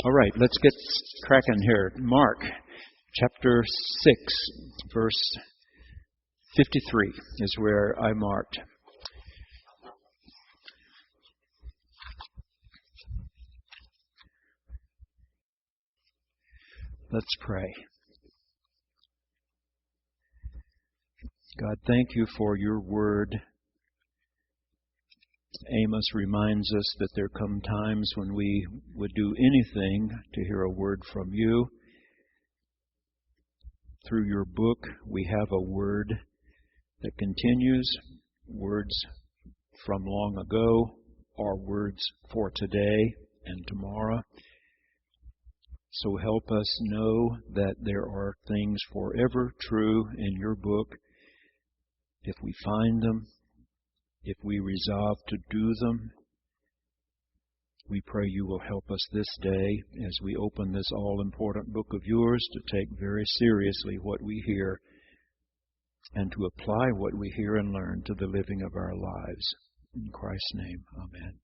All right, let's get cracking here. Mark chapter 6, verse 53 is where I marked. Let's pray. God, thank you for your word. Amos reminds us that there come times when we would do anything to hear a word from you. Through your book, we have a word that continues, words from long ago, or words for today and tomorrow. So help us know that there are things forever true in your book. If we find them, if we resolve to do them, we pray you will help us this day as we open this all-important book of yours to take very seriously what we hear and to apply what we hear and learn to the living of our lives. In Christ's name, amen.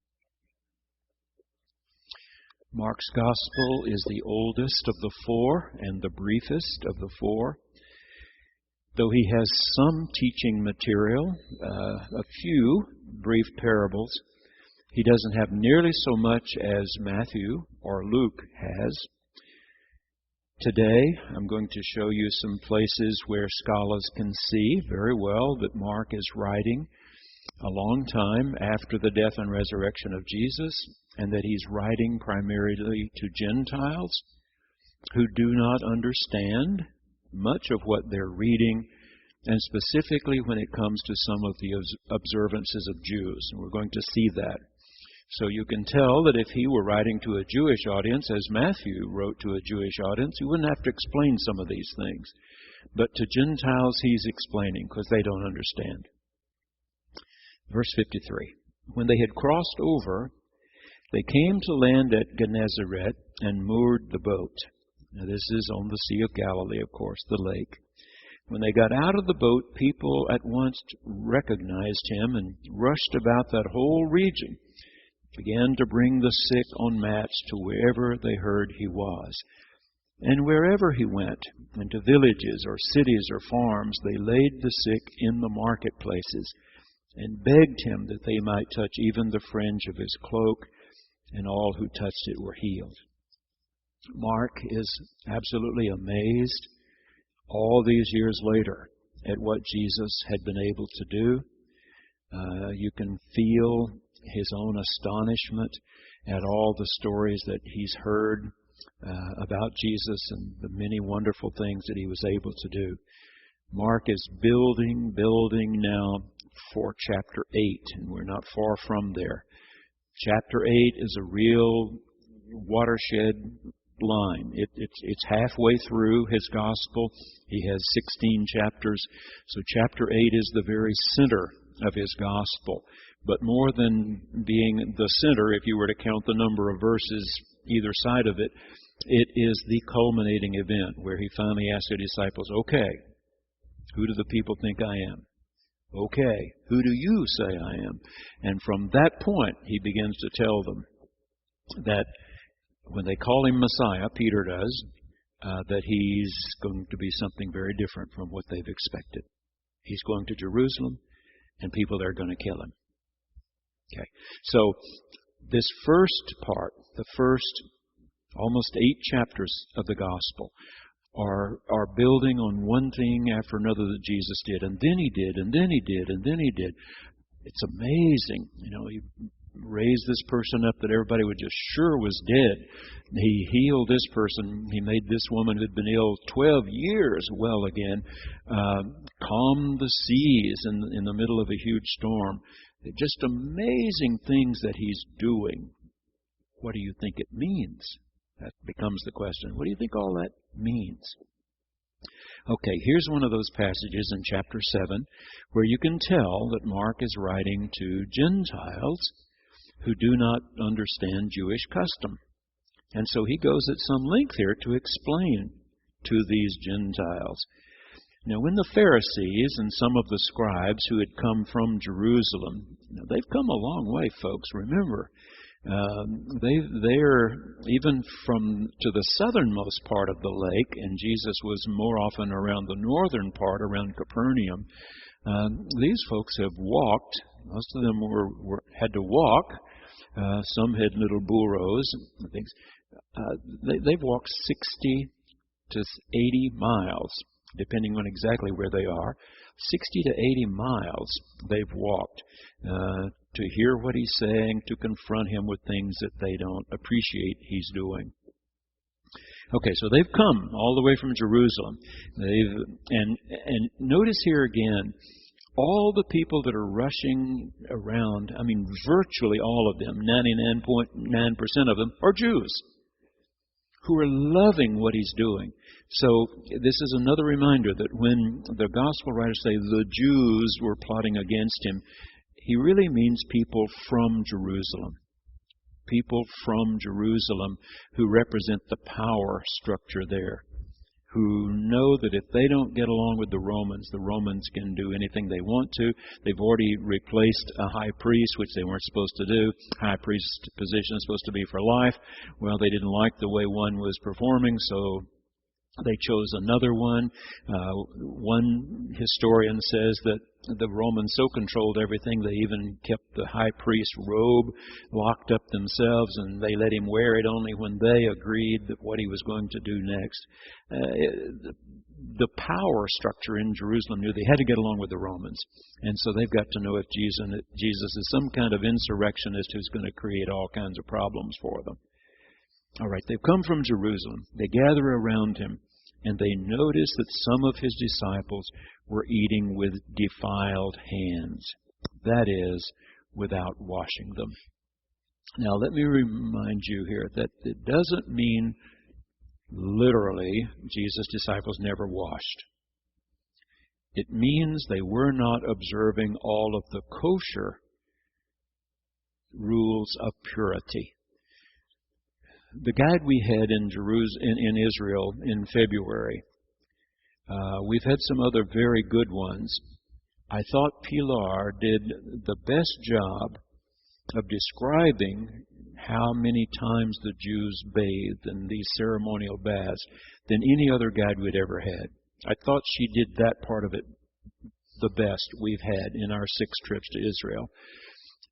Mark's Gospel is the oldest of the four and the briefest of the four. Though he has some teaching material, a few brief parables, he doesn't have nearly so much as Matthew or Luke has. Today, I'm going to show you some places where scholars can see very well that Mark is writing a long time after the death and resurrection of Jesus, and that he's writing primarily to Gentiles who do not understand much of what they're reading, and specifically when it comes to some of the observances of Jews. And we're going to see that. So you can tell that if he were writing to a Jewish audience, as Matthew wrote to a Jewish audience, he wouldn't have to explain some of these things. But to Gentiles, he's explaining because they don't understand. Verse 53. When they had crossed over, they came to land at Gennesaret and moored the boat. Now this is on the Sea of Galilee, of course, the lake. When they got out of the boat, people at once recognized him and rushed about that whole region, began to bring the sick on mats to wherever they heard he was. And wherever he went, into villages or cities or farms, they laid the sick in the marketplaces and begged him that they might touch even the fringe of his cloak, and all who touched it were healed. Mark is absolutely amazed all these years later at what Jesus had been able to do. You can feel his own astonishment at all the stories that he's heard about Jesus and the many wonderful things that he was able to do. Mark is building now for chapter 8, and we're not far from there. Chapter 8 is a real watershed line. It's halfway through his gospel. He has 16 chapters. So chapter 8 is the very center of his gospel. But more than being the center, if you were to count the number of verses either side of it, it is the culminating event where he finally asked the disciples, okay, who do the people think I am? Okay, who do you say I am? And from that point, he begins to tell them that when they call him Messiah, Peter does, that he's going to be something very different from what they've expected. He's going to Jerusalem, and people are going to kill him. Okay, so this first part, the first almost 8 chapters of the gospel, are building on one thing after another that Jesus did. And then he did, and then he did, and then he did. It's amazing. He raised this person up that everybody was just sure was dead. He healed this person. He made this woman who had been ill 12 years well again. Calmed the seas in the middle of a huge storm. Just amazing things that he's doing. What do you think it means? That becomes the question. What do you think all that means? Okay, here's one of those passages in chapter 7 where you can tell that Mark is writing to Gentiles who do not understand Jewish custom. And so he goes at some length here to explain to these Gentiles. Now, when the Pharisees and some of the scribes who had come from Jerusalem, they've come a long way, folks. Remember, They're even from to the southernmost part of the lake, and Jesus was more often around the northern part, around Capernaum. These folks have walked. Most of them had to walk. Some had little burros and things. They've walked 60 to 80 miles, depending on exactly where they are. 60 to 80 miles they've walked to hear what he's saying, to confront him with things that they don't appreciate he's doing. Okay, so they've come all the way from Jerusalem. And notice here again, all the people that are rushing around, I mean virtually all of them, 99.9% of them, are Jews who are loving what he's doing. So this is another reminder that when the gospel writers say the Jews were plotting against him, he really means people from Jerusalem. People from Jerusalem who represent the power structure there, who know that if they don't get along with the Romans can do anything they want to. They've already replaced a high priest, which they weren't supposed to do. High priest position is supposed to be for life. Well, they didn't like the way one was performing, so they chose another one. One historian says that the Romans so controlled everything, they even kept the high priest's robe locked up themselves, and they let him wear it only when they agreed that what he was going to do next. The power structure in Jerusalem knew they had to get along with the Romans. And so they've got to know if Jesus is some kind of insurrectionist who's going to create all kinds of problems for them. All right, they've come from Jerusalem. They gather around him, and they notice that some of his disciples were eating with defiled hands. That is, without washing them. Now, let me remind you here that it doesn't mean literally Jesus' disciples never washed. It means they were not observing all of the kosher rules of purity. The guide we had in Israel in February, we've had some other very good ones. I thought Pilar did the best job of describing how many times the Jews bathed in these ceremonial baths than any other guide we'd ever had. I thought she did that part of it the best we've had in our 6 trips to Israel.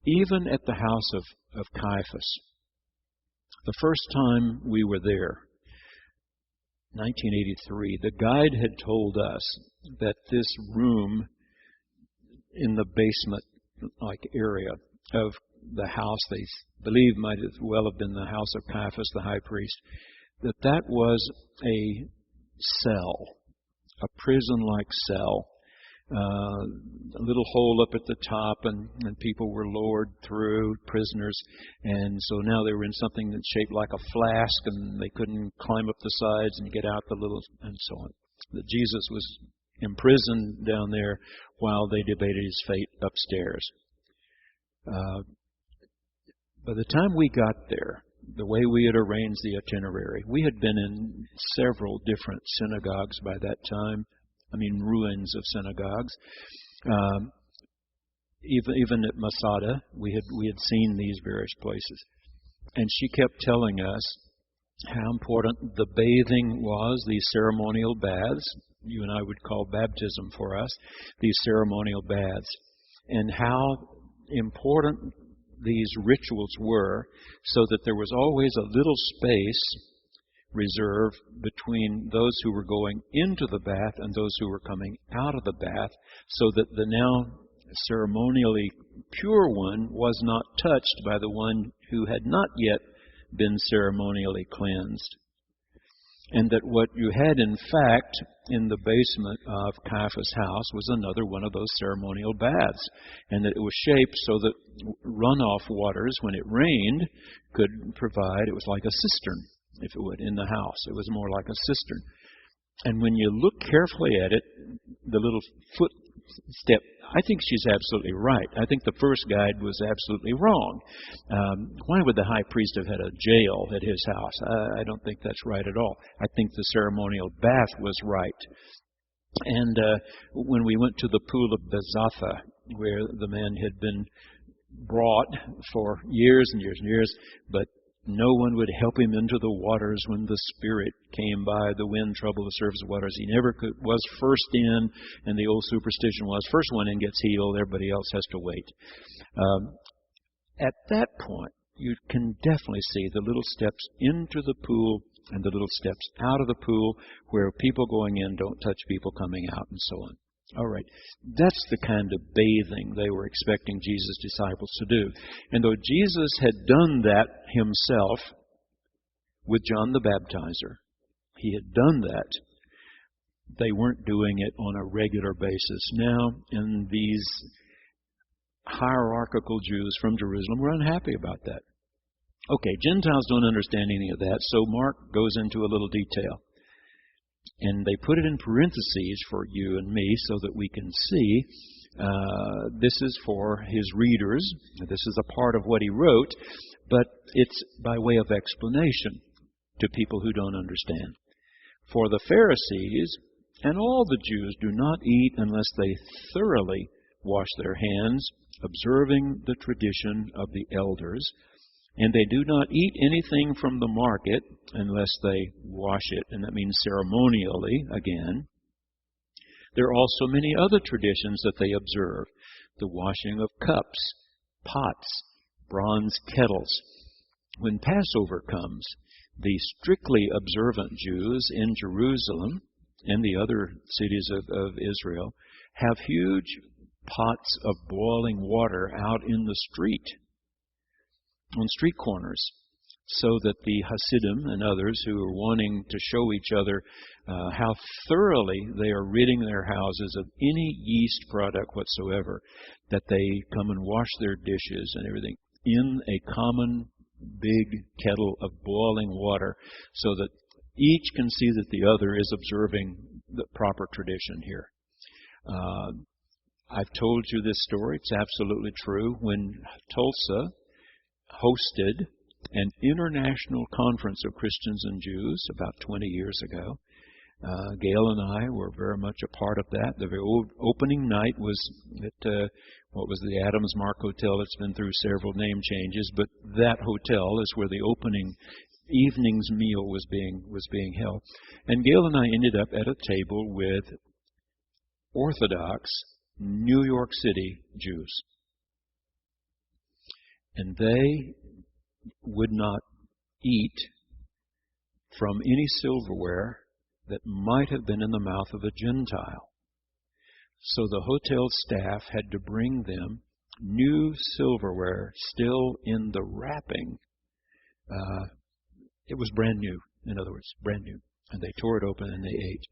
Even at the house of Caiaphas. The first time we were there, 1983, the guide had told us that this room in the basement-like area of the house they believe might as well have been the house of Caiaphas, the high priest, that was a cell, a prison-like cell. A little hole up at the top, and people were lowered through, prisoners, and so now they were in something that's shaped like a flask, and they couldn't climb up the sides and get out the little, and so on. That Jesus was imprisoned down there while they debated his fate upstairs. By the time we got there, the way we had arranged the itinerary, we had been in several different synagogues by that time. I mean, ruins of synagogues. Even at Masada, we had seen these various places. And she kept telling us how important the bathing was, these ceremonial baths. You and I would call baptism for us, these ceremonial baths. And how important these rituals were, so that there was always a little space reserve between those who were going into the bath and those who were coming out of the bath, so that the now ceremonially pure one was not touched by the one who had not yet been ceremonially cleansed. And that what you had in fact in the basement of Caiaphas' house was another one of those ceremonial baths, and that it was shaped so that runoff waters, when it rained, could provide, it was like a cistern, if it would, in the house. It was more like a cistern. And when you look carefully at it, the little footstep, I think she's absolutely right. I think the first guide was absolutely wrong. Why would the high priest have had a jail at his house? I don't think that's right at all. I think the ceremonial bath was right. And when we went to the pool of Bezatha, where the man had been brought for years and years and years, but no one would help him into the waters when the Spirit came by. The wind troubled the surface of waters. He never was first in, and the old superstition was first one in gets healed, everybody else has to wait. At that point, you can definitely see the little steps into the pool and the little steps out of the pool where people going in don't touch people coming out and so on. All right. That's the kind of bathing they were expecting Jesus' disciples to do. And though Jesus had done that himself with John the Baptizer, he had done that, they weren't doing it on a regular basis. Now, and these hierarchical Jews from Jerusalem were unhappy about that. Okay, Gentiles don't understand any of that, so Mark goes into a little detail. And they put it in parentheses for you and me so that we can see this is for his readers. This is a part of what he wrote, but it's by way of explanation to people who don't understand. For the Pharisees and all the Jews do not eat unless they thoroughly wash their hands, observing the tradition of the elders. And they do not eat anything from the market unless they wash it, and that means ceremonially again. There are also many other traditions that they observe. The washing of cups, pots, bronze kettles. When Passover comes, the strictly observant Jews in Jerusalem and the other cities of Israel have huge pots of boiling water out in the street, on street corners, so that the Hasidim and others who are wanting to show each other how thoroughly they are ridding their houses of any yeast product whatsoever, that they come and wash their dishes and everything in a common big kettle of boiling water, so that each can see that the other is observing the proper tradition here. I've told you this story. It's absolutely true. When Tulsa hosted an international conference of Christians and Jews about 20 years ago, Gail and I were very much a part of that. The very opening night was at what was the Adams Mark Hotel. It's been through several name changes, but that hotel is where the opening evening's meal was being held. And Gail and I ended up at a table with Orthodox New York City Jews. And they would not eat from any silverware that might have been in the mouth of a Gentile. So the hotel staff had to bring them new silverware still in the wrapping. It was brand new, in other words, brand new. And they tore it open and they ate.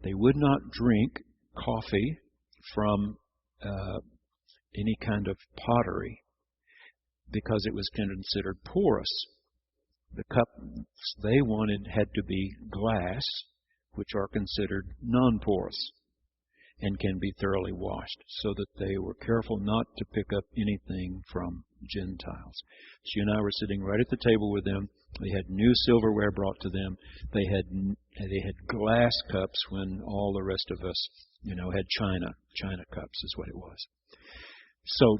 They would not drink coffee from any kind of pottery, because it was considered porous. The cups they wanted had to be glass, which are considered non-porous and can be thoroughly washed, so that they were careful not to pick up anything from Gentiles. She and I were sitting right at the table with them. They had new silverware brought to them. They had glass cups when all the rest of us, had china cups is what it was. So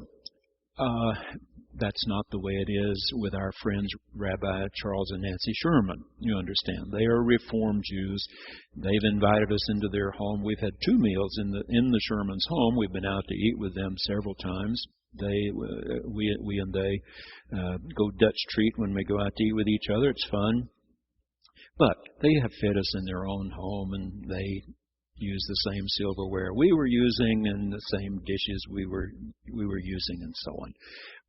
that's not the way it is with our friends Rabbi Charles and Nancy Sherman. You understand. They are Reformed Jews. They've invited us into their home. We've had 2 meals in the Shermans' home. We've been out to eat with them several times. We and they go Dutch treat when we go out to eat with each other. It's fun. But they have fed us in their own home, and they use the same silverware we were using and the same dishes we were using and so on.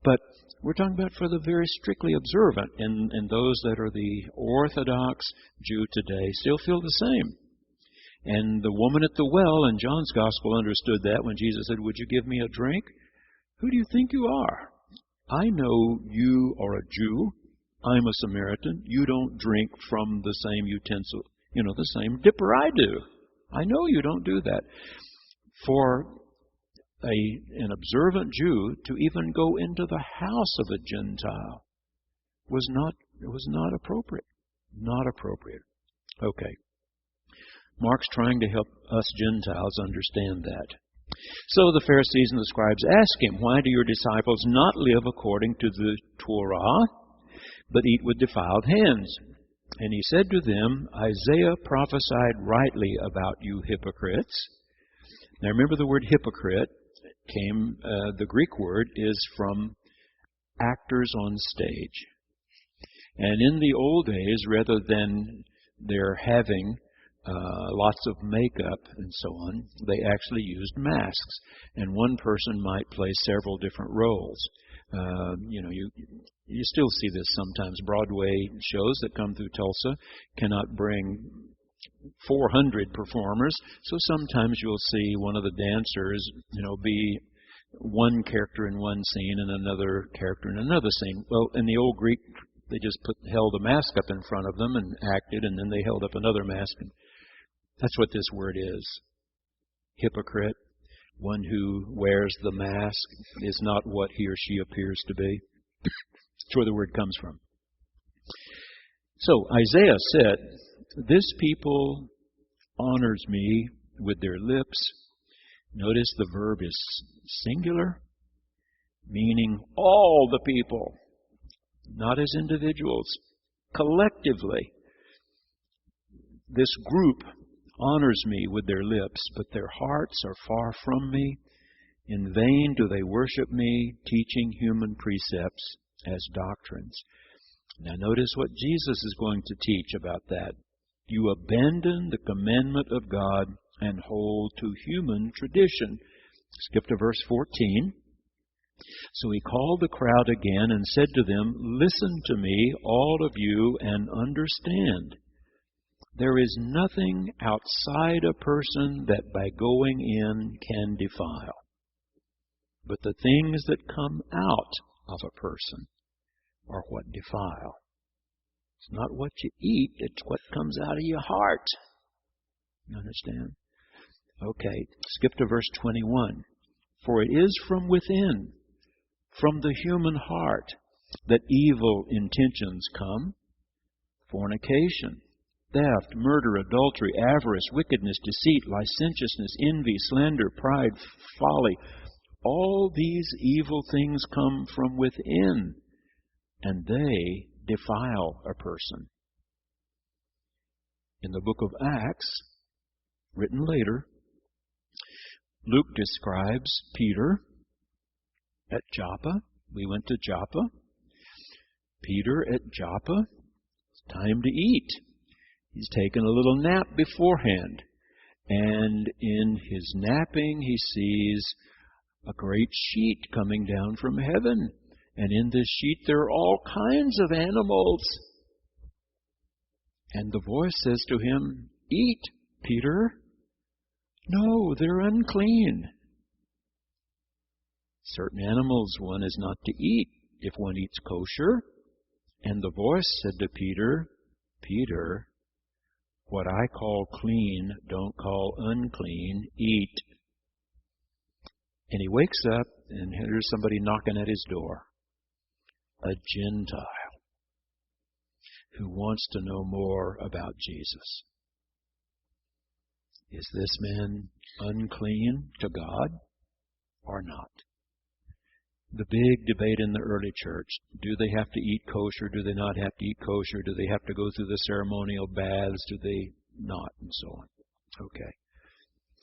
But we're talking about for the very strictly observant, and those that are the Orthodox Jew today still feel the same. And the woman at the well in John's Gospel understood that when Jesus said, "Would you give me a drink?" Who do you think you are? I know you are a Jew. I'm a Samaritan. You don't drink from the same utensil, the same dipper I do. I know you don't do that. For an observant Jew to even go into the house of a Gentile was not appropriate. Not appropriate. Okay. Mark's trying to help us Gentiles understand that. So the Pharisees and the scribes asked him, "Why do your disciples not live according to the Torah, but eat with defiled hands?" And he said to them, "Isaiah prophesied rightly about you hypocrites." Now remember, the word hypocrite the Greek word is from actors on stage. And in the old days, rather than their having lots of makeup and so on, they actually used masks. And one person might play several different roles. You still see this sometimes. Broadway shows that come through Tulsa cannot bring 400 performers, so sometimes you'll see one of the dancers, be one character in one scene and another character in another scene. Well, in the old Greek, they just held a mask up in front of them and acted, and then they held up another mask. And that's what this word is. Hypocrite, one who wears the mask, is not what he or she appears to be. That's where the word comes from. So Isaiah said, "This people honors me with their lips." Notice the verb is singular, meaning all the people, not as individuals, collectively. This group honors me with their lips, but their hearts are far from me. In vain do they worship me, teaching human precepts as doctrines. Now notice what Jesus is going to teach about that. You abandon the commandment of God and hold to human tradition. Skip to verse 14. So he called the crowd again and said to them, "Listen to me, all of you, and understand. There is nothing outside a person that by going in can defile. But the things that come out of a person are what defile. It's not what you eat, it's what comes out of your heart." You understand? Okay, skip to verse 21. For it is from within, from the human heart, that evil intentions come: fornication, theft, murder, adultery, avarice, wickedness, deceit, licentiousness, envy, slander, pride, folly. All these evil things come from within, and they defile a person. In the book of Acts, written later, Luke describes Peter at Joppa. We went to Joppa. Peter at Joppa. It's time to eat. He's taken a little nap beforehand. And in his napping, he sees a great sheet coming down from heaven. And in this sheet, there are all kinds of animals. And the voice says to him, "Eat, Peter." "No, they're unclean." Certain animals one is not to eat if one eats kosher. And the voice said to Peter, "Peter, what I call clean, don't call unclean, eat." And he wakes up, and there's somebody knocking at his door. A Gentile who wants to know more about Jesus. Is this man unclean to God or not? The big debate in the early church. Do they have to eat kosher? Do they not have to eat kosher? Do they have to go through the ceremonial baths? Do they not? And so on. Okay.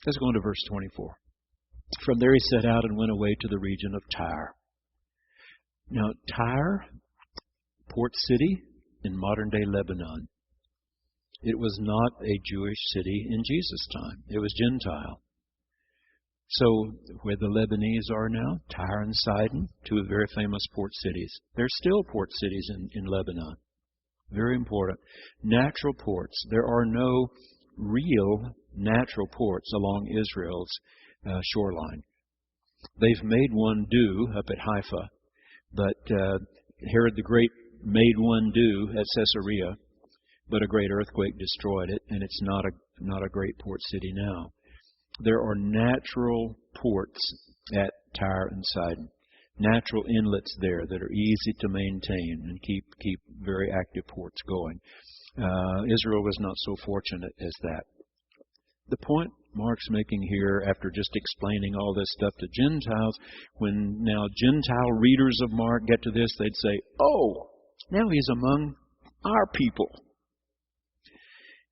Let's go on to verse 24. From there he set out and went away to the region of Tyre. Now, Tyre, port city in modern-day Lebanon. It was not a Jewish city in Jesus' time. It was Gentile. So, where the Lebanese are now, Tyre and Sidon, two very famous port cities. They're still port cities in Lebanon. Very important. Natural ports. There are no real natural ports along Israel's shoreline. They've made one do up at Haifa, but Herod the Great made one do at Caesarea, but a great earthquake destroyed it, and it's not a great port city now. There are natural ports at Tyre and Sidon, natural inlets there that are easy to maintain and keep very active ports going. Israel was not so fortunate as that. The point Mark's making here, after just explaining all this stuff to Gentiles, when now Gentile readers of Mark get to this, they'd say, oh, now he's among our people.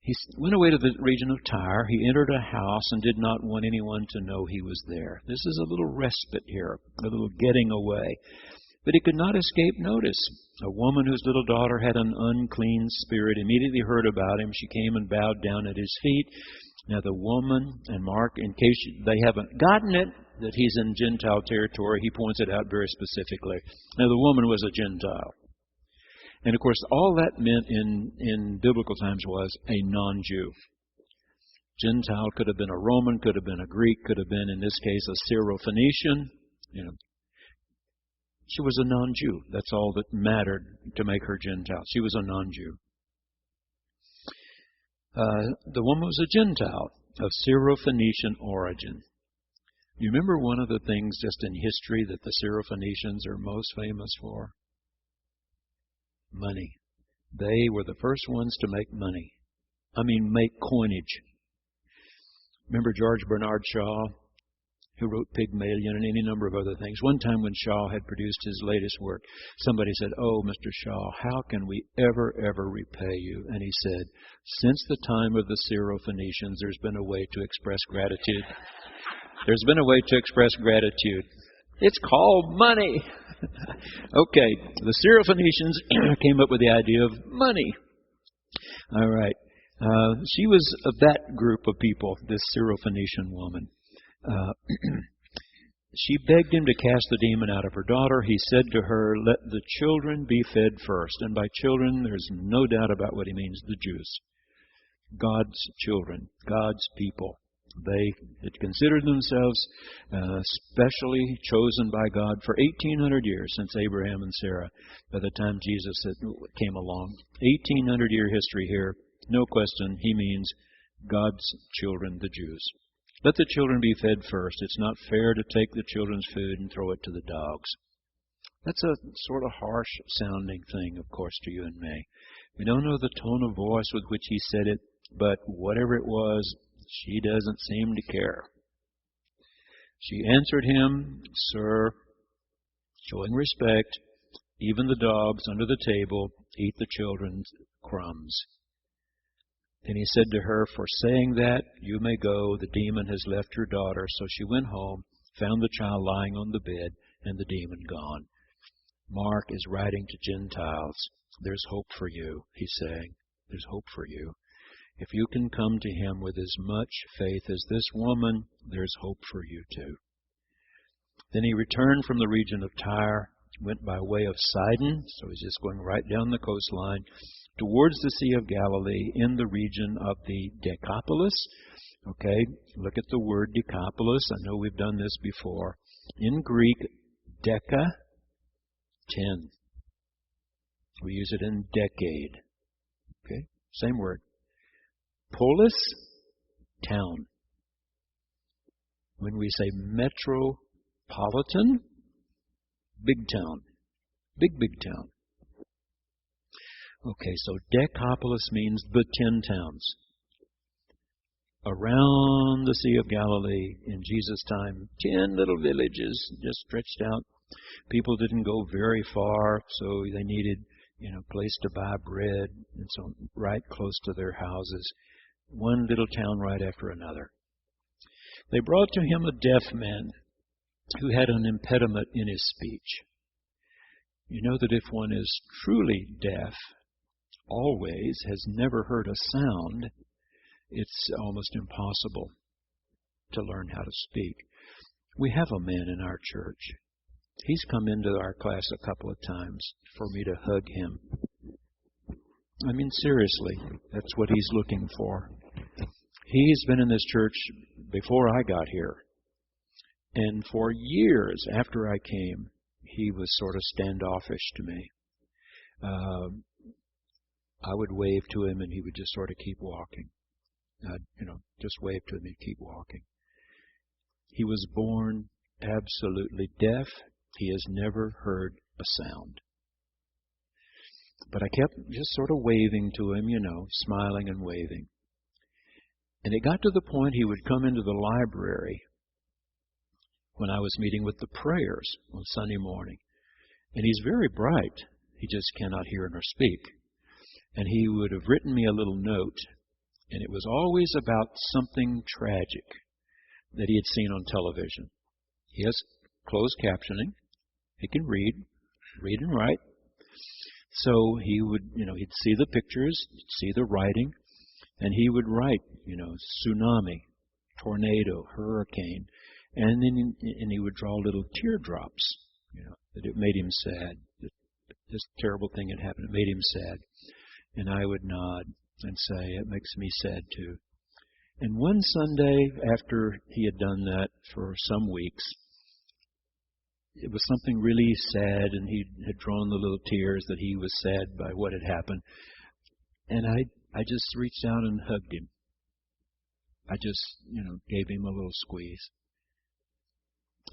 He went away to the region of Tyre. He entered a house and did not want anyone to know he was there. This is a little respite here, a little getting away. But he could not escape notice. A woman whose little daughter had an unclean spirit immediately heard about him. She came and bowed down at his feet. Now the woman, and Mark, in case they haven't gotten it, that he's in Gentile territory, he points it out very specifically. Now the woman was a Gentile. And of course, all that meant in biblical times was a non-Jew. Gentile could have been a Roman, could have been a Greek, could have been, in this case, a Syro-Phoenician. She was a non-Jew. That's all that mattered to make her Gentile. She was a non-Jew. The woman was a Gentile of Syro-Phoenician origin. You remember one of the things just in history that the Syro-Phoenicians are most famous for? Money. They were the first ones to make money. Make coinage. Remember George Bernard Shaw, who wrote Pygmalion and any number of other things? One time when Shaw had produced his latest work, somebody said, oh, Mr. Shaw, how can we ever repay you? And he said, since the time of the Syro-Phoenicians, there's been a way to express gratitude. There's been a way to express gratitude. It's called money. Okay, the Syro-Phoenicians came up with the idea of money. All right. She was of that group of people, this Syro-Phoenician woman. She begged him to cast the demon out of her daughter. He said to her, let the children be fed first. And by children, there's no doubt about what he means, the Jews. God's children, God's people. They had considered themselves specially chosen by God for 1,800 years, since Abraham and Sarah, by the time Jesus came along. 1,800-year history here. No question, he means God's children, the Jews. Let the children be fed first. It's not fair to take the children's food and throw it to the dogs. That's a sort of harsh-sounding thing, of course, to you and me. We don't know the tone of voice with which he said it, but whatever it was, she doesn't seem to care. She answered him, Sir, showing respect, even the dogs under the table eat the children's crumbs. Then he said to her, for saying that, you may go, the demon has left your daughter. So she went home, found the child lying on the bed, and the demon gone. Mark is writing to Gentiles. There's hope for you, he's saying. There's hope for you. If you can come to him with as much faith as this woman, there's hope for you too. Then he returned from the region of Tyre, went by way of Sidon, so he's just going right down the coastline, towards the Sea of Galilee in the region of the Decapolis. Okay, look at the word Decapolis. I know we've done this before. In Greek, deca, 10. We use it in decade. Okay, same word. Polis, town. When we say metropolitan, big town. Big town. Okay, so Decapolis means the 10 towns. Around the Sea of Galilee in Jesus' time, 10 little villages just stretched out. People didn't go very far, so they needed, place to buy bread, and so right close to their houses. One little town right after another. They brought to him a deaf man who had an impediment in his speech. You know that if one is truly deaf, always has never heard a sound, it's almost impossible to learn how to speak. We have a man in our church. He's come into our class a couple of times for me to hug him. Seriously, that's what he's looking for. He's been in this church before I got here. And for years after I came, he was sort of standoffish to me. I would wave to him and he would just sort of keep walking. I'd, just wave to him and keep walking. He was born absolutely deaf. He has never heard a sound. But I kept just sort of waving to him, smiling and waving. And it got to the point he would come into the library when I was meeting with the prayers on Sunday morning. And he's very bright. He just cannot hear nor speak. And he would have written me a little note, and it was always about something tragic that he had seen on television. He has closed captioning. He can read and write. So he would, he'd see the pictures, see the writing, and he would write, tsunami, tornado, hurricane, and then he would draw little teardrops, that it made him sad. That this terrible thing had happened. It made him sad. And I would nod and say, it makes me sad too. And one Sunday, after he had done that for some weeks, it was something really sad, and he had drawn the little tears that he was sad by what had happened. And I just reached out and hugged him. I just, gave him a little squeeze.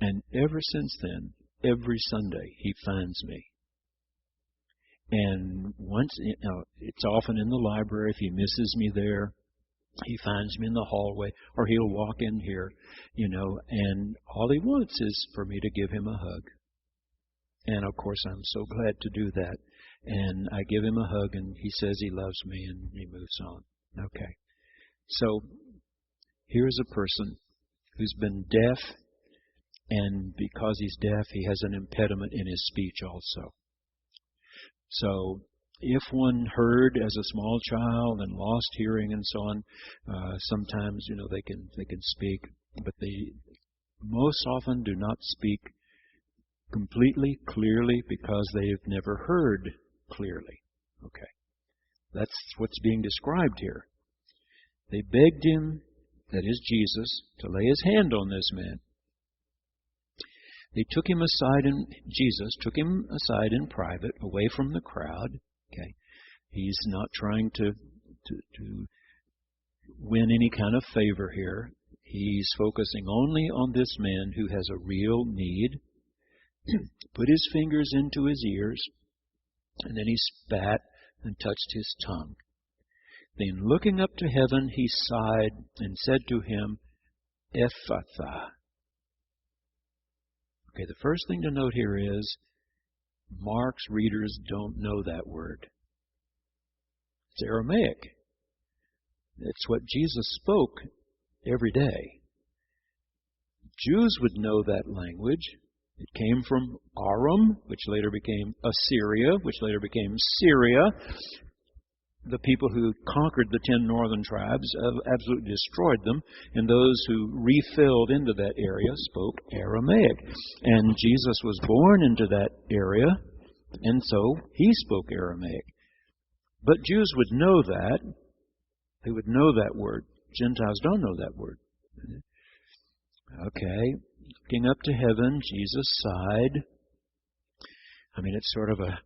And ever since then, every Sunday, he finds me. And once, it's often in the library. If he misses me there, he finds me in the hallway, or he'll walk in here, and all he wants is for me to give him a hug. And of course, I'm so glad to do that. And I give him a hug, and he says he loves me, and he moves on. Okay. So here's a person who's been deaf, and because he's deaf, he has an impediment in his speech also. So if one heard as a small child and lost hearing and so on, sometimes they can speak, but they most often do not speak completely clearly because they've never heard clearly. Okay, that's what's being described here. They begged him, that is Jesus, to lay his hand on this man. They took him aside, and Jesus took him aside in private, away from the crowd. Okay, he's not trying to win any kind of favor here. He's focusing only on this man who has a real need. Put his fingers into his ears, and then he spat and touched his tongue. Then, looking up to heaven, he sighed and said to him, Ephphatha. Okay, the first thing to note here is Mark's readers don't know that word. It's Aramaic. It's what Jesus spoke every day. Jews would know that language. It came from Aram, which later became Assyria, which later became Syria. The people who conquered the 10 northern tribes absolutely destroyed them, and those who refilled into that area spoke Aramaic. And Jesus was born into that area, and so he spoke Aramaic. But Jews would know that. They would know that word. Gentiles don't know that word. Okay, looking up to heaven, Jesus sighed. It's sort of a,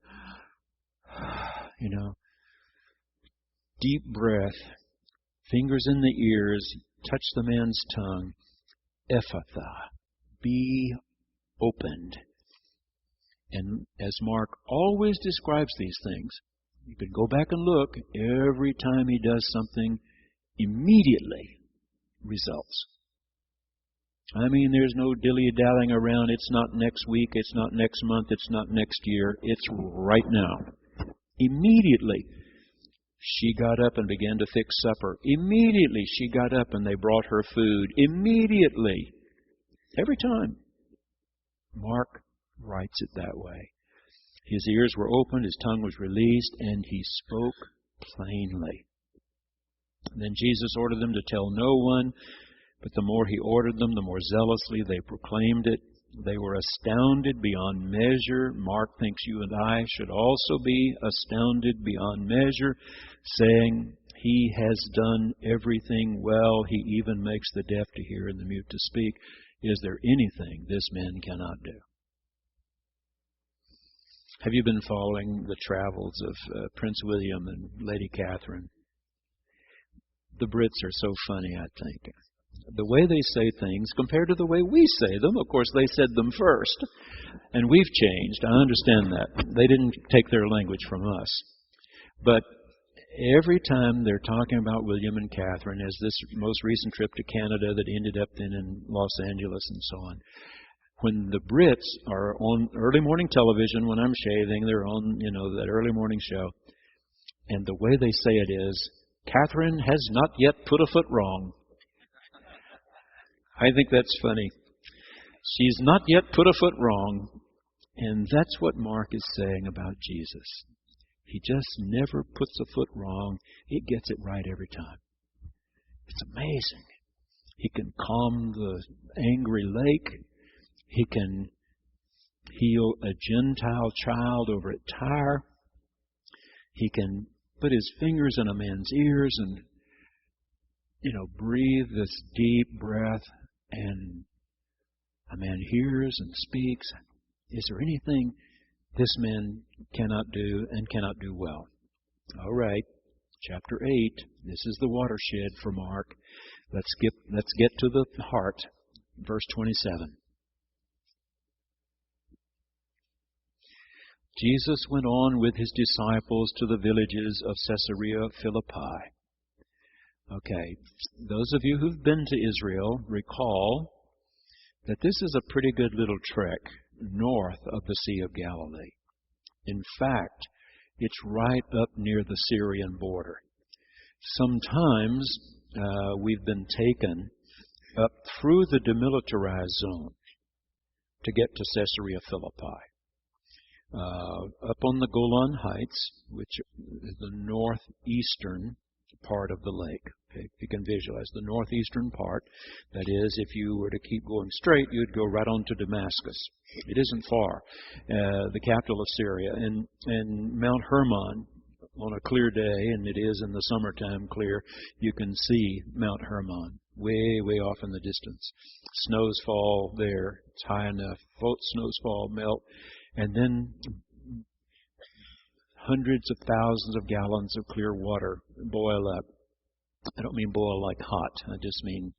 deep breath, fingers in the ears, touch the man's tongue. Ephphatha, be opened. And as Mark always describes these things, you can go back and look. Every time he does something, immediately results. There's no dilly-dallying around. It's not next week, it's not next month, it's not next year. It's right now. Immediately. She got up and began to fix supper. Immediately she got up and they brought her food. Immediately. Every time. Mark writes it that way. His ears were opened, his tongue was released, and he spoke plainly. Then Jesus ordered them to tell no one, but the more he ordered them, the more zealously they proclaimed it. They were astounded beyond measure. Mark thinks you and I should also be astounded beyond measure, saying, he has done everything well. He even makes the deaf to hear and the mute to speak. Is there anything this man cannot do? Have you been following the travels of Prince William and Lady Catherine? The Brits are so funny, I think. The way they say things compared to the way we say them, of course, they said them first, and we've changed. I understand that. They didn't take their language from us. But every time they're talking about William and Catherine, as this most recent trip to Canada that ended up then in Los Angeles and so on, when the Brits are on early morning television, when I'm shaving, they're on, that early morning show, and the way they say it is, Catherine has not yet put a foot wrong. I think that's funny. She's not yet put a foot wrong. And that's what Mark is saying about Jesus. He just never puts a foot wrong. He gets it right every time. It's amazing. He can calm the angry lake. He can heal a Gentile child over at Tyre. He can put his fingers in a man's ears and, breathe this deep breath, and a man hears and speaks. Is there anything this man cannot do and cannot do well? All right, chapter 8. This is the watershed for Mark. Let's get to the heart. Verse 27. Jesus went on with his disciples to the villages of Caesarea Philippi. Okay, those of you who've been to Israel recall that this is a pretty good little trek north of the Sea of Galilee. In fact, it's right up near the Syrian border. Sometimes we've been taken up through the demilitarized zone to get to Caesarea Philippi. Up on the Golan Heights, which is the northeastern part of the lake. Okay, if you can visualize the northeastern part, that is, if you were to keep going straight, you'd go right on to Damascus. It isn't far, the capital of Syria. And Mount Hermon, on a clear day, and it is in the summertime clear, you can see Mount Hermon way, way off in the distance. Snows fall there. It's high enough. Snows fall, melt, and then hundreds of thousands of gallons of clear water boil up. I don't mean boil like hot. I just mean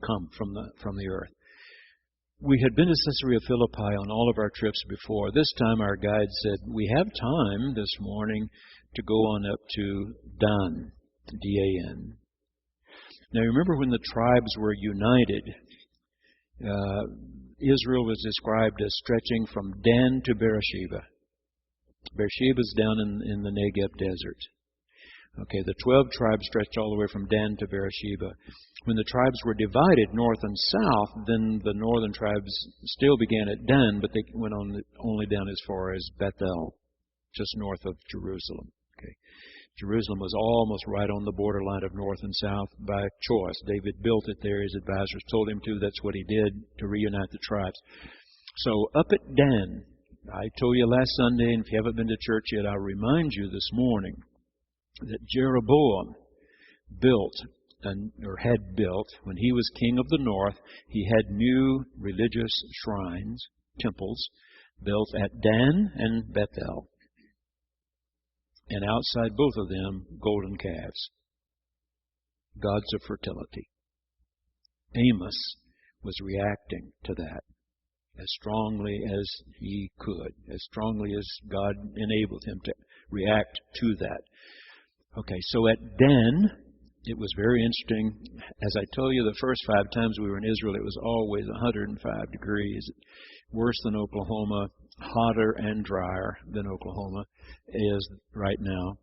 come from the earth. We had been to Caesarea Philippi on all of our trips before. This time our guide said, we have time this morning to go on up to Dan, D-A-N. Now remember when the tribes were united, Israel was described as stretching from Dan to Beersheba. Beersheba is down in the Negev desert. Okay, the 12 tribes stretched all the way from Dan to Beersheba. When the tribes were divided north and south, then the northern tribes still began at Dan, but they went on only down as far as Bethel, just north of Jerusalem. Okay, Jerusalem was almost right on the borderline of north and south by choice. David built it there. His advisors told him to. That's what he did to reunite the tribes. So up at Dan, I told you last Sunday, and if you haven't been to church yet, I'll remind you this morning that Jeroboam had built, when he was king of the north, he had new religious shrines, temples, built at Dan and Bethel. And outside both of them, golden calves, gods of fertility. Amos was reacting to that as strongly as he could, as strongly as God enabled him to react to that. Okay, so at Dan, it was very interesting. As I told you, the first 5 times we were in Israel, it was always 105 degrees, worse than Oklahoma, hotter and drier than Oklahoma is right now.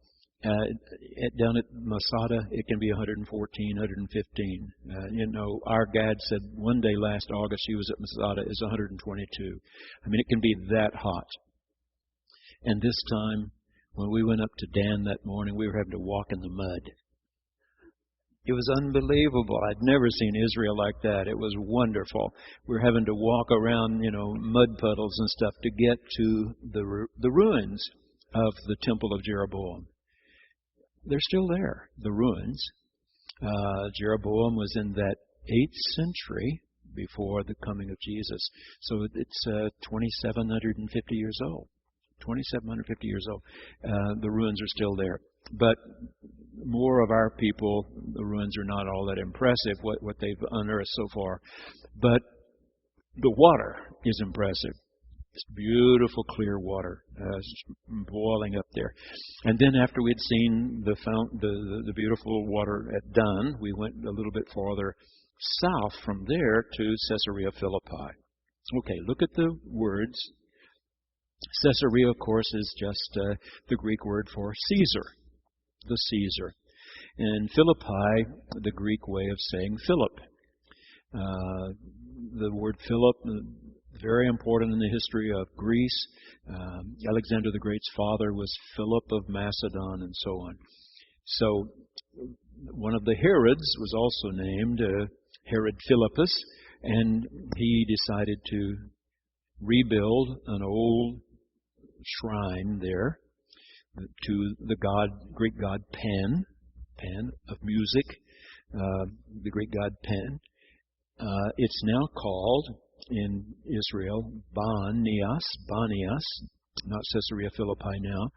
Down at Masada, it can be 114, 115. Our guide said one day last August he was at Masada is 122. I mean, it can be that hot. And this time, when we went up to Dan that morning, we were having to walk in the mud. It was unbelievable. I'd never seen Israel like that. It was wonderful. We were having to walk around, mud puddles and stuff to get to the ruins of the temple of Jeroboam. They're still there, the ruins. Jeroboam was in that 8th century before the coming of Jesus. So it's 2,750 years old. 2,750 years old. The ruins are still there. But more of our people, the ruins are not all that impressive, what they've unearthed so far. But the water is impressive. It's beautiful, clear water boiling up there. And then after we'd seen the beautiful water at Dun, we went a little bit farther south from there to Caesarea Philippi. Okay, look at the words. Caesarea, of course, is just the Greek word for Caesar, the Caesar. And Philippi, the Greek way of saying Philip. The word Philip, very important in the history of Greece. Alexander the Great's father was Philip of Macedon, and so on. So one of the Herods was also named Herod Philippus, and he decided to rebuild an old shrine there to the Greek god Pan of music, the Greek god Pan. It's now called in Israel Banias, not Caesarea Philippi now,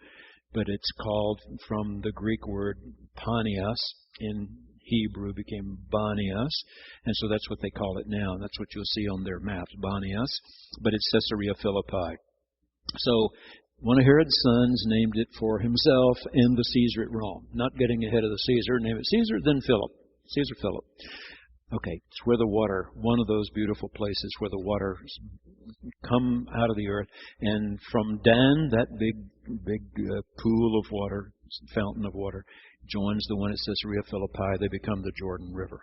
but it's called from the Greek word Panias in Hebrew became Banias, and so that's what they call it now. And that's what you'll see on their maps, Banias, but it's Caesarea Philippi. So one of Herod's sons named it for himself and the Caesar at Rome. Not getting ahead of the Caesar, name it Caesar, then Philip. Caesar Philip. Okay, it's where the water, one of those beautiful places where the water come out of the earth, and from Dan, that big pool of water, fountain of water, joins the one at Caesarea Philippi. They become the Jordan River.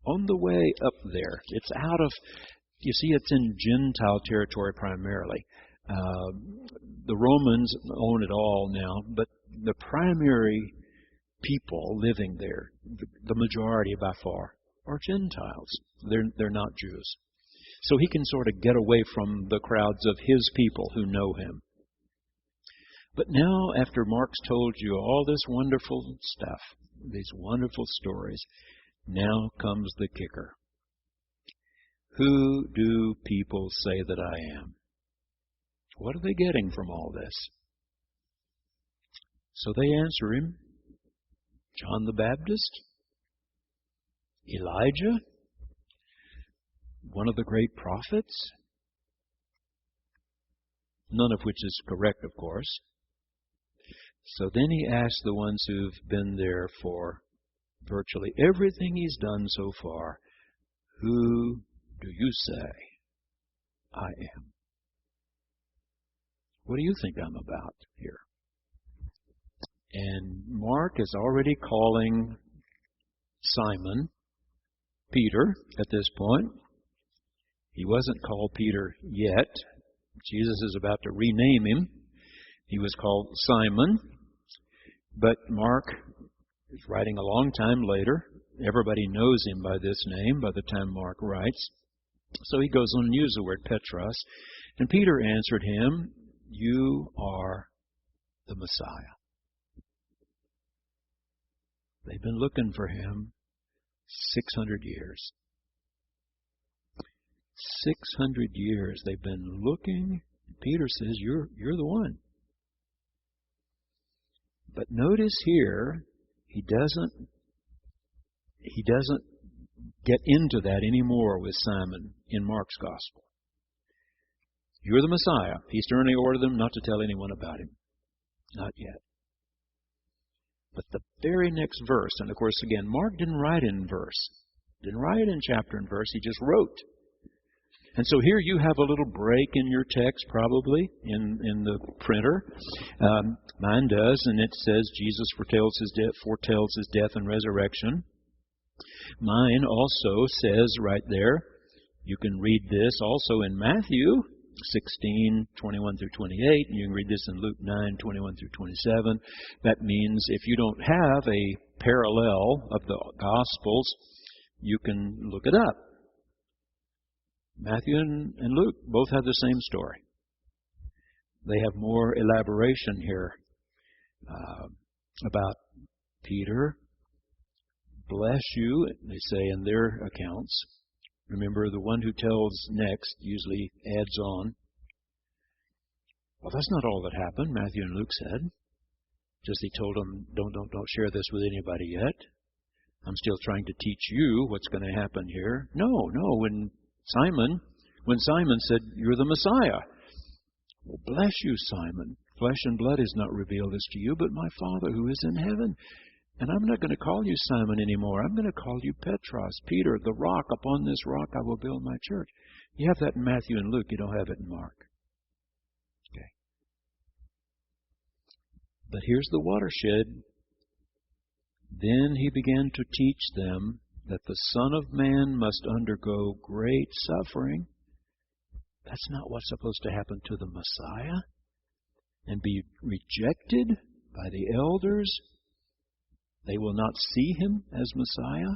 On the way up there, it's out of, you see, it's in Gentile territory primarily. The Romans own it all now, but the primary people living there, the majority by far, are Gentiles. They're not Jews. So he can sort of get away from the crowds of his people who know him. But now, after Mark's told you all this wonderful stuff, these wonderful stories, now comes the kicker. Who do people say that I am? What are they getting from all this? So they answer him, John the Baptist, Elijah, one of the great prophets, none of which is correct, of course. So then he asks the ones who've been there for virtually everything he's done so far, who do you say I am? What do you think I'm about here? And Mark is already calling Simon Peter at this point. He wasn't called Peter yet. Jesus is about to rename him. He was called Simon, but Mark is writing a long time later. Everybody knows him by this name by the time Mark writes. So he goes on and uses the word Petros. And Peter answered him, you are the Messiah. They've been looking for him 600 years. 600 years they've been looking. Peter says, you're the one. But notice here, he doesn't get into that anymore with Simon in Mark's gospel. You're the Messiah. He sternly ordered them not to tell anyone about him. Not yet. But the very next verse, and of course, again, Mark didn't write in verse. Didn't write in chapter and verse. He just wrote. And so here you have a little break in your text, probably, in the printer. Mine does, and it says Jesus foretells his death and resurrection. Mine also says right there, you can read this also in Matthew 16:21 through 28, and you can read this in Luke 9:21 through 27. That means if you don't have a parallel of the Gospels, you can look it up. Matthew and Luke both have the same story. They have more elaboration here about Peter. Bless you, they say in their accounts. Remember, the one who tells next usually adds on. Well, that's not all that happened, Matthew and Luke said. Just he told them, don't share this with anybody yet. I'm still trying to teach you what's going to happen here. No, when Simon said, you're the Messiah, Well, bless you, Simon. Flesh and blood has not revealed this to you, but my Father who is in heaven. And I'm not going to call you Simon anymore. I'm going to call you Petros, Peter, the rock. Upon this rock I will build my church. You have that in Matthew and Luke. You don't have it in Mark. Okay. But here's the watershed. Then he began to teach them that the Son of Man must undergo great suffering. That's not what's supposed to happen to the Messiah. And be rejected by the elders. They will not see him as Messiah.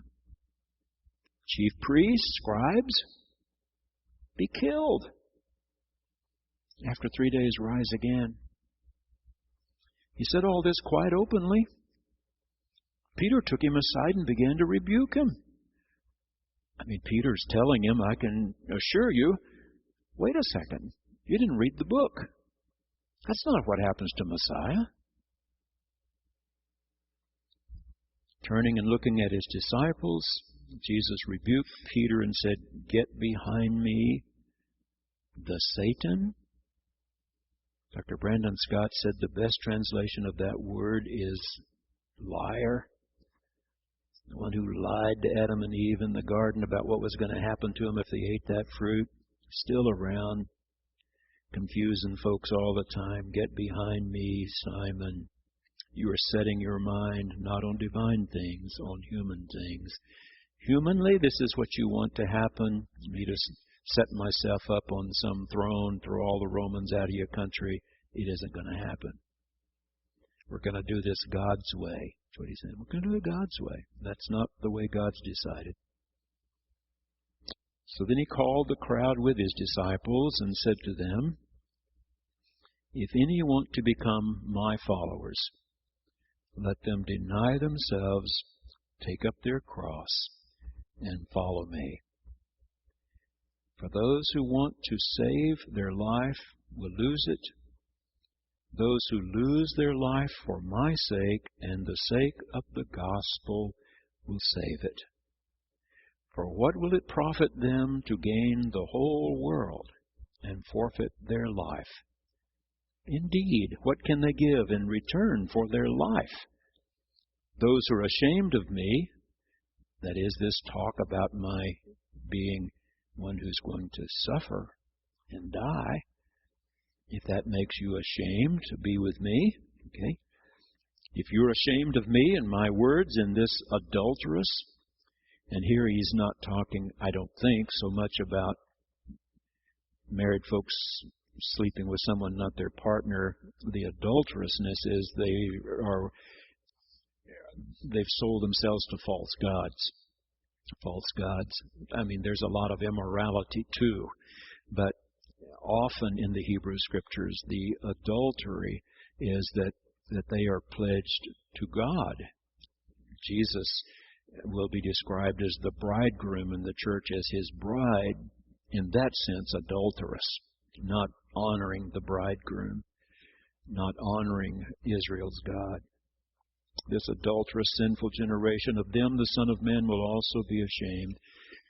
Chief priests, scribes, be killed. After 3 days, rise again. He said all this quite openly. Peter took him aside and began to rebuke him. Peter's telling him, I can assure you, wait a second, you didn't read the book. That's not what happens to Messiah. Turning and looking at his disciples, Jesus rebuked Peter and said, Get behind me, the Satan. Dr. Brandon Scott said the best translation of that word is liar. The one who lied to Adam and Eve in the garden about what was going to happen to them if they ate that fruit, still around, confusing folks all the time. Get behind me, Simon. You are setting your mind not on divine things, on human things. Humanly, this is what you want to happen. Me to set myself up on some throne, throw all the Romans out of your country. It isn't going to happen. We're going to do this God's way. That's what he said. We're going to do it God's way. That's not the way God's decided. So then he called the crowd with his disciples and said to them, If any want to become my followers, let them deny themselves, take up their cross, and follow me. For those who want to save their life will lose it. Those who lose their life for my sake and the sake of the gospel will save it. For what will it profit them to gain the whole world and forfeit their life? Indeed, what can they give in return for their life? Those who are ashamed of me, that is, this talk about my being one who's going to suffer and die, if that makes you ashamed to be with me, okay? If you're ashamed of me and my words in this adulterous, and here he's not talking, I don't think, so much about married folks sleeping with someone not their partner. The adulterousness is they've sold themselves to false gods. False gods. There's a lot of immorality too, but often in the Hebrew Scriptures, the adultery is that they are pledged to God. Jesus will be described as the bridegroom and the church as his bride, in that sense adulterous, not honoring the bridegroom, not honoring Israel's God. This adulterous, sinful generation, of them the Son of Man will also be ashamed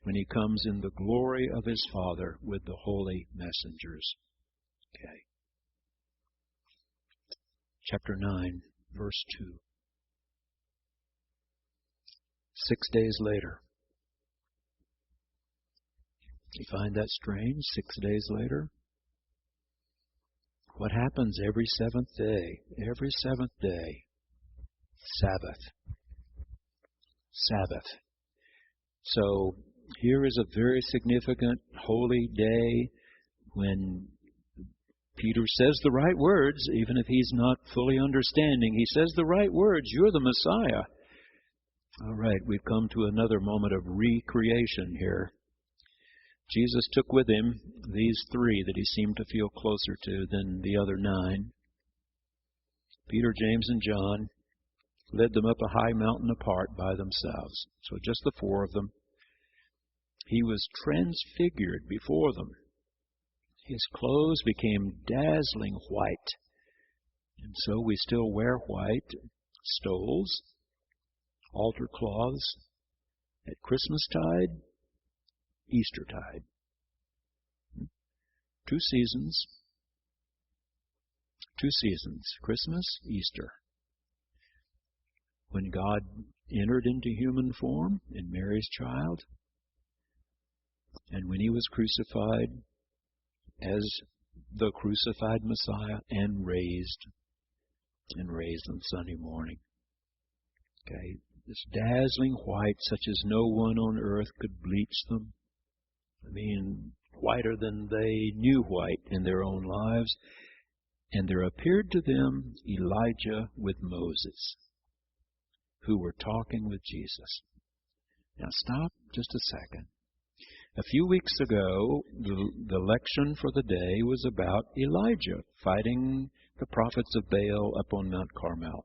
when he comes in the glory of his Father with the holy messengers. Okay. Chapter 9, verse 2. 6 days later. You find that strange? 6 days later? What happens every seventh day? Every seventh day. Sabbath. Sabbath. So here is a very significant holy day when Peter says the right words, even if he's not fully understanding. He says the right words. You're the Messiah. All right, we've come to another moment of recreation here. Jesus took with him these three that he seemed to feel closer to than the other 9. Peter, James, and John led them up a high mountain apart by themselves. So just the 4 of them. He was transfigured before them. His clothes became dazzling white. And so we still wear white stoles, altar cloths, at Christmastide, Eastertide. 2 seasons, 2 seasons, Christmas, Easter. When God entered into human form in Mary's child, and when he was crucified as the crucified Messiah and raised on Sunday morning. Okay, this dazzling white, such as no one on earth could bleach them. I mean, whiter than they knew white in their own lives. And there appeared to them Elijah with Moses, who were talking with Jesus. Now stop just a second. A few weeks ago, the lection for the day was about Elijah fighting the prophets of Baal up on Mount Carmel.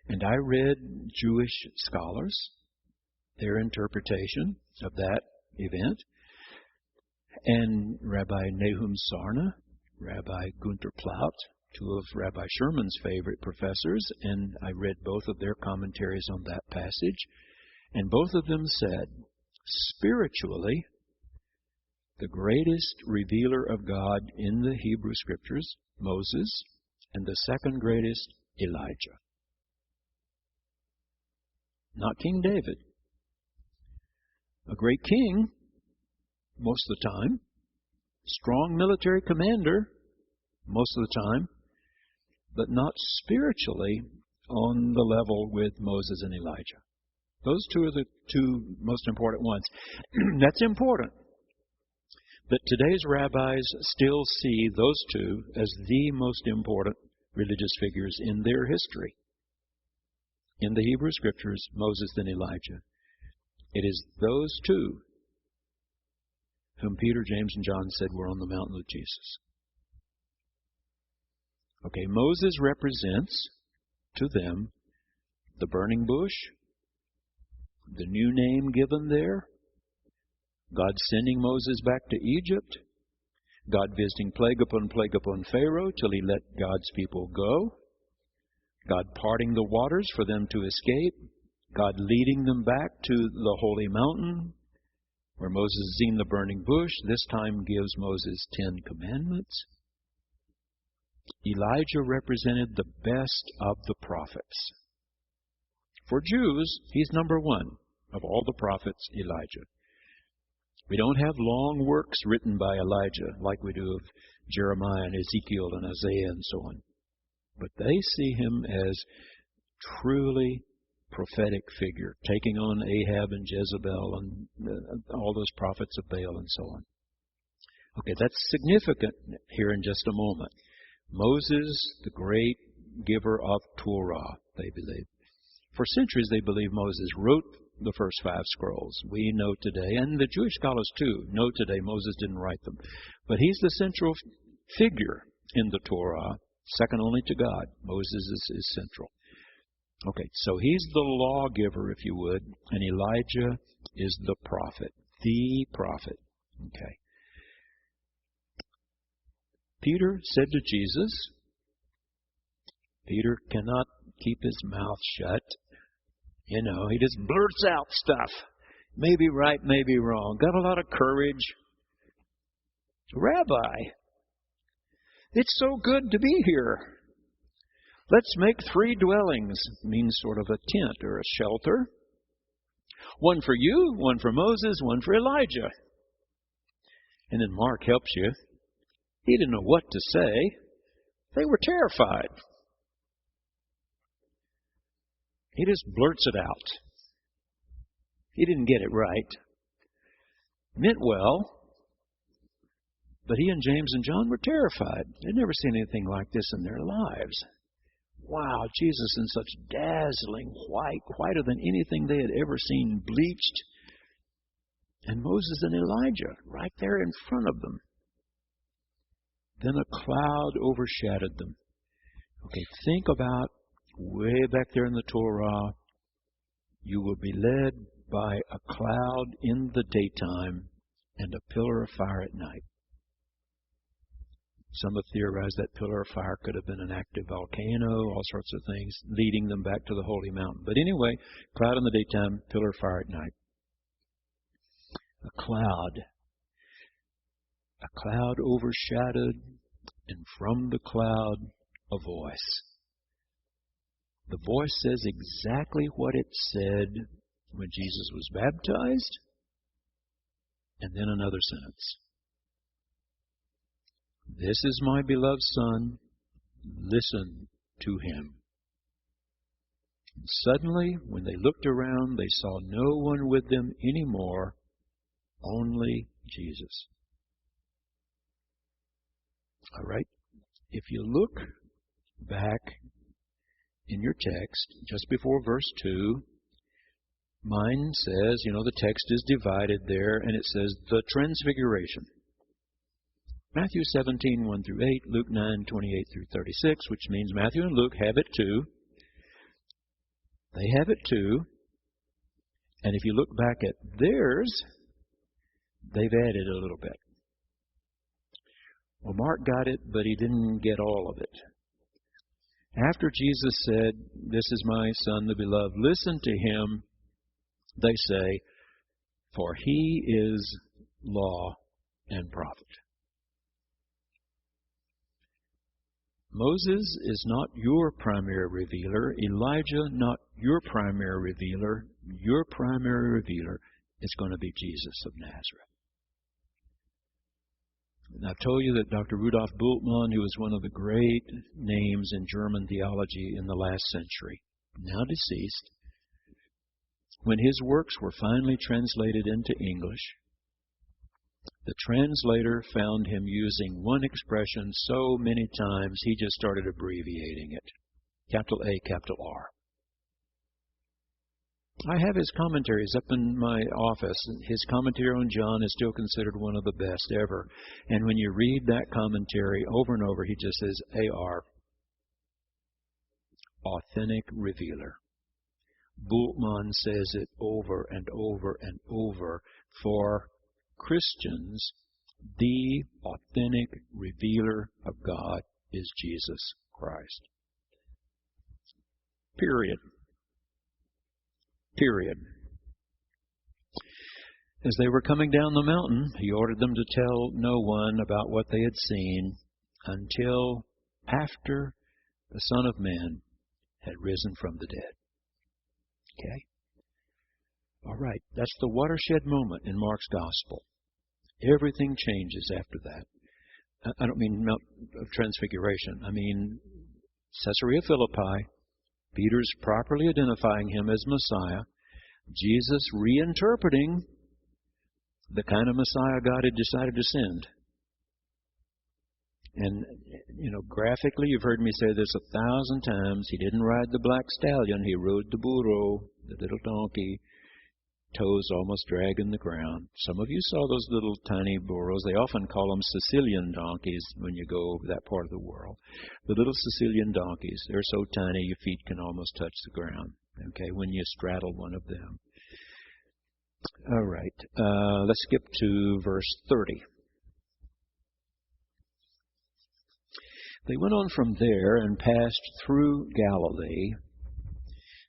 And I read Jewish scholars, their interpretation of that event, and Rabbi Nahum Sarna, Rabbi Gunther Plaut, 2 of Rabbi Sherman's favorite professors, and I read both of their commentaries on that passage, and both of them said, spiritually, the greatest revealer of God in the Hebrew Scriptures, Moses, and the second greatest, Elijah. Not King David. A great king, most of the time. Strong military commander, most of the time. But not spiritually on the level with Moses and Elijah. Those 2 are the 2 most important ones. That's important. That today's rabbis still see those 2 as the most important religious figures in their history. In the Hebrew Scriptures, Moses and Elijah. It is those 2 whom Peter, James, and John said were on the mountain with Jesus. Okay, Moses represents to them the burning bush, the new name given there, God sending Moses back to Egypt, God visiting plague upon Pharaoh till he let God's people go, God parting the waters for them to escape, God leading them back to the holy mountain where Moses has seen the burning bush, this time gives Moses 10 commandments. Elijah represented the best of the prophets. For Jews, he's number 1 of all the prophets, Elijah. We don't have long works written by Elijah like we do of Jeremiah and Ezekiel and Isaiah and so on. But they see him as truly prophetic figure, taking on Ahab and Jezebel and all those prophets of Baal and so on. Okay, that's significant here in just a moment. Moses, the great giver of Torah, they believe. For centuries they believe Moses wrote the first 5 scrolls. We know today, and the Jewish scholars too, know today Moses didn't write them. But he's the central figure in the Torah, second only to God. Moses is central. Okay, so he's the lawgiver, if you would, and Elijah is the prophet. The prophet. Okay. Peter said to Jesus, Peter cannot keep his mouth shut. You know, he just blurts out stuff. Maybe right, maybe wrong. Got a lot of courage. Rabbi, it's so good to be here. Let's make 3 dwellings. Means sort of a tent or a shelter. One for you, one for Moses, one for Elijah. And then Mark helps you. He didn't know what to say. They were terrified. He just blurts it out. He didn't get it right. Meant well, but he and James and John were terrified. They'd never seen anything like this in their lives. Wow, Jesus in such dazzling white, whiter than anything they had ever seen, bleached. And Moses and Elijah right there in front of them. Then a cloud overshadowed them. Okay, think about way back there in the Torah, you will be led by a cloud in the daytime and a pillar of fire at night. Some have theorized that pillar of fire could have been an active volcano, all sorts of things, leading them back to the holy mountain. But anyway, cloud in the daytime, pillar of fire at night. A cloud overshadowed And from the cloud, a voice. The voice says exactly what it said when Jesus was baptized, and then another sentence. This is my beloved Son. Listen to him. And suddenly, when they looked around, they saw no one with them anymore, only Jesus. All right? If you look back in your text, just before verse 2, mine says, the text is divided there, and it says, the Transfiguration. Matthew 17, 1 through 8, Luke 9, 28 through 36, which means Matthew and Luke have it too. They have it too. And if you look back at theirs, they've added a little bit. Well, Mark got it, but he didn't get all of it. After Jesus said, this is my Son, the beloved, listen to him, they say, for he is law and prophet. Moses is not your primary revealer. Elijah, not your primary revealer. Your primary revealer is going to be Jesus of Nazareth. And I've told you that Dr. Rudolf Bultmann, who was one of the great names in German theology in the last century, now deceased, when his works were finally translated into English, the translator found him using one expression so many times he just started abbreviating it. Capital A, capital R. I have his commentaries up in my office. His commentary on John is still considered one of the best ever. And when you read that commentary over and over, he just says AR. Authentic revealer. Bultmann says it over and over and over. For Christians, the authentic revealer of God is Jesus Christ. Period. Period. As they were coming down the mountain, he ordered them to tell no one about what they had seen until after the Son of Man had risen from the dead. Okay? All right. That's the watershed moment in Mark's Gospel. Everything changes after that. I don't mean Mount of Transfiguration. I mean Caesarea Philippi. Peter's properly identifying him as Messiah. Jesus reinterpreting the kind of Messiah God had decided to send. And, graphically, you've heard me say this 1,000 times. He didn't ride the black stallion. He rode the burro, the little donkey, toes almost dragging the ground. Some of you saw those little tiny burros. They often call them Sicilian donkeys when you go over that part of the world. The little Sicilian donkeys, they're so tiny your feet can almost touch the ground, okay, when you straddle one of them. All right, let's skip to verse 30. They went on from there and passed through Galilee.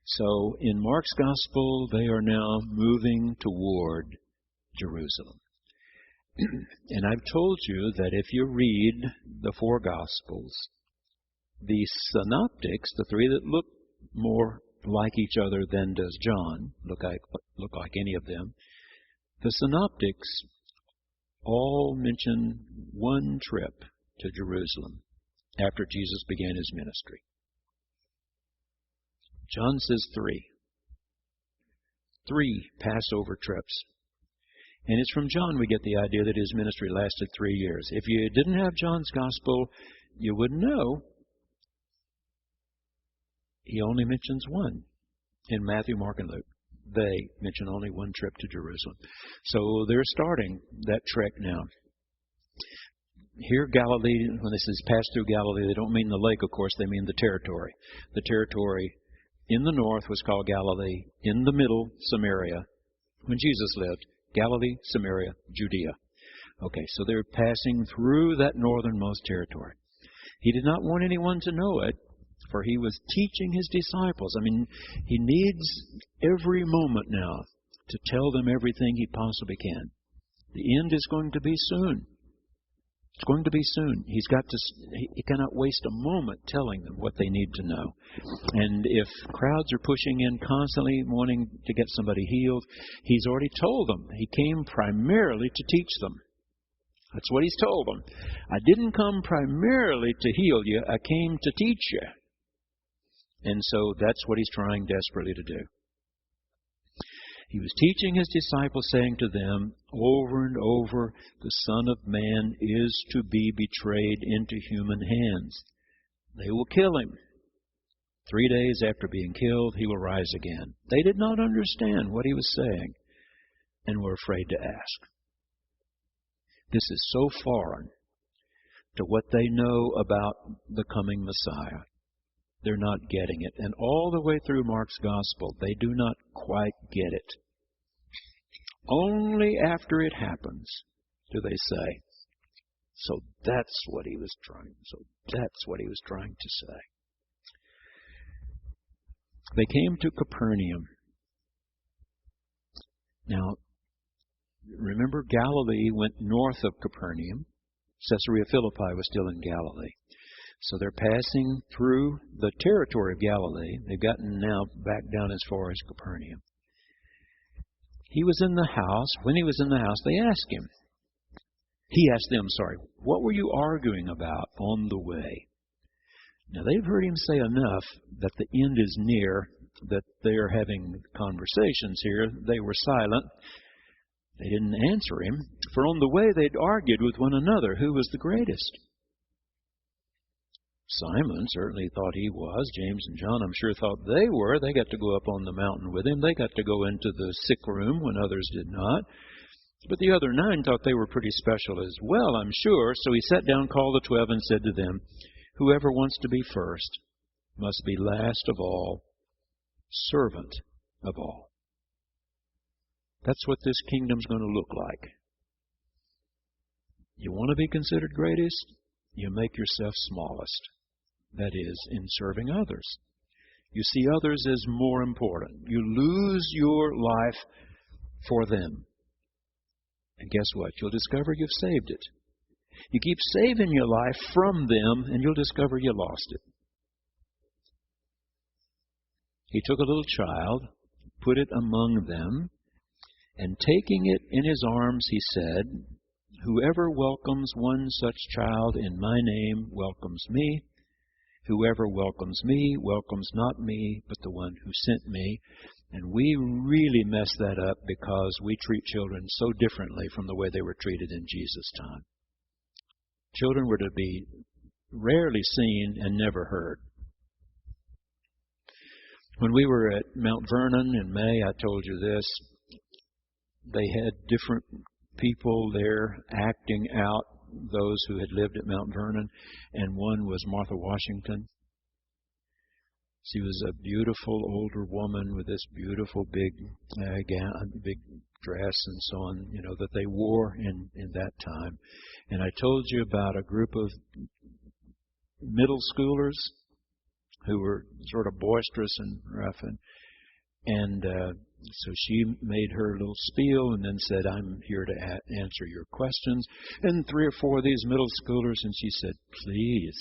So in Mark's Gospel, they are now moving toward Jerusalem. And I've told you that if you read the four Gospels, the synoptics, the three that look more like each other than does John, look like any of them, the synoptics all mention one trip to Jerusalem after Jesus began his ministry. John says three Passover trips. And it's from John we get the idea that his ministry lasted 3 years. If you didn't have John's Gospel, you wouldn't know. He only mentions one in Matthew, Mark, and Luke. They mention only one trip to Jerusalem. So they're starting that trek now. Here, Galilee, when this is passed through Galilee, they don't mean the lake, of course, they mean the territory. The territory in the north was called Galilee, in the middle, Samaria. When Jesus lived, Galilee, Samaria, Judea. Okay, so they're passing through that northernmost territory. He did not want anyone to know it, for he was teaching his disciples. I mean, he needs every moment now to tell them everything he possibly can. The end is going to be soon. It's going to be soon. He cannot waste a moment telling them what they need to know. And if crowds are pushing in constantly wanting to get somebody healed, He's already told them. He came primarily to teach them. That's what He's told them. I didn't come primarily to heal you. I came to teach you. And so that's what He's trying desperately to do. He was teaching His disciples, saying to them over and over, the Son of Man is to be betrayed into human hands. They will kill Him. 3 days after being killed, He will rise again. They did not understand what He was saying and were afraid to ask. This is so foreign to what they know about the coming Messiah. They're not getting it. And all the way through Mark's Gospel, they do not quite get it. Only after it happens do they say, so that's what he was trying to say. They came to Capernaum. Now, remember, Galilee went north of Capernaum. Caesarea Philippi was still in Galilee. So they're passing through the territory of Galilee. They've gotten now back down as far as Capernaum. He was in the house. When he was in the house, they asked him. He asked them, what were you arguing about on the way? Now, they've heard him say enough that the end is near, that they're having conversations here. They were silent. They didn't answer him. For on the way, they'd argued with one another who was the greatest. Simon certainly thought he was. James and John, I'm sure, thought they were. They got to go up on the mountain with him. They got to go into the sick room when others did not. But the other 9 thought they were pretty special as well, I'm sure. So he sat down, called the 12, and said to them, whoever wants to be first must be last of all, servant of all. That's what this kingdom's going to look like. You want to be considered greatest? You make yourself smallest. That is, in serving others. You see others as more important. You lose your life for them. And guess what? You'll discover you've saved it. You keep saving your life from them, and you'll discover you lost it. He took a little child, put it among them, and taking it in his arms, he said, whoever welcomes one such child in my name welcomes me. Whoever welcomes me welcomes not me, but the one who sent me. And we really mess that up because we treat children so differently from the way they were treated in Jesus' time. Children were to be rarely seen and never heard. When we were at Mount Vernon in May, I told you this. They had different people there acting out those who had lived at Mount Vernon, and one was Martha Washington. She was a beautiful older woman with this beautiful big gown, big dress and so on, that they wore in that time. And I told you about a group of middle schoolers who were sort of boisterous and rough, and so she made her little spiel and then said, I'm here to answer your questions. And 3 or 4 of these middle schoolers, and she said, please,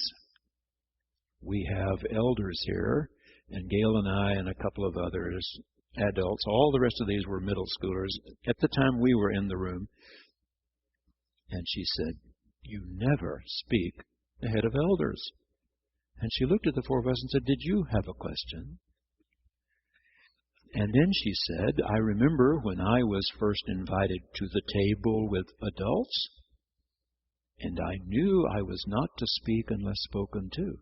we have elders here, and Gail and I and a couple of others, adults, all the rest of these were middle schoolers at the time we were in the room. And she said, you never speak ahead of elders. And she looked at the 4 of us and said, did you have a question? And then she said, I remember when I was first invited to the table with adults, and I knew I was not to speak unless spoken to.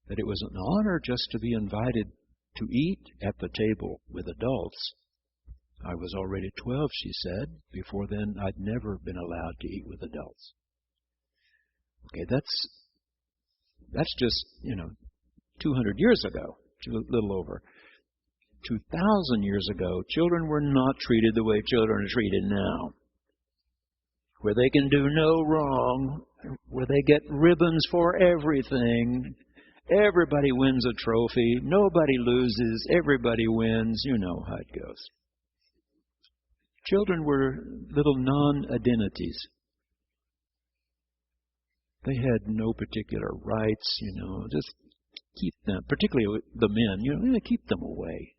That it was an honor just to be invited to eat at the table with adults. I was already 12, she said. Before then, I'd never been allowed to eat with adults. Okay, that's just, 200 years ago, a little over. 2,000 years ago, children were not treated the way children are treated now, where they can do no wrong, where they get ribbons for everything. Everybody wins a trophy. Nobody loses. Everybody wins. You know how it goes. Children were little non-identities. They had no particular rights, just keep them, particularly the men, keep them away.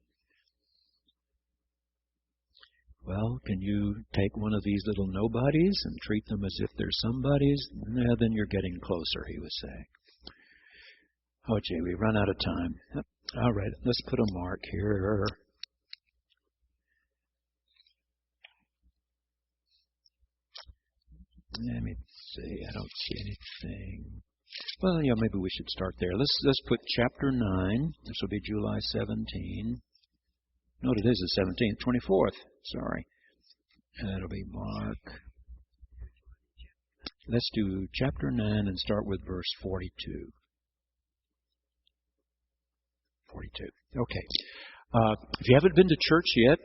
Well, can you take one of these little nobodies and treat them as if they're somebodies? Yeah, then you're getting closer, he was saying. Oh, gee, we run out of time. All right, let's put a mark here. Let me see. I don't see anything. Well, maybe we should start there. Let's put chapter 9. This will be July 17. No, it is the 17th, 24th. Sorry. And that'll be Mark. Let's do chapter 9 and start with verse 42. 42. Okay. If you haven't been to church yet,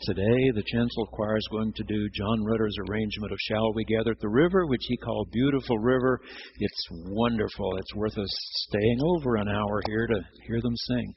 today the chancel choir is going to do John Rutter's arrangement of Shall We Gather at the River, which he called Beautiful River. It's wonderful. It's worth us staying over an hour here to hear them sing.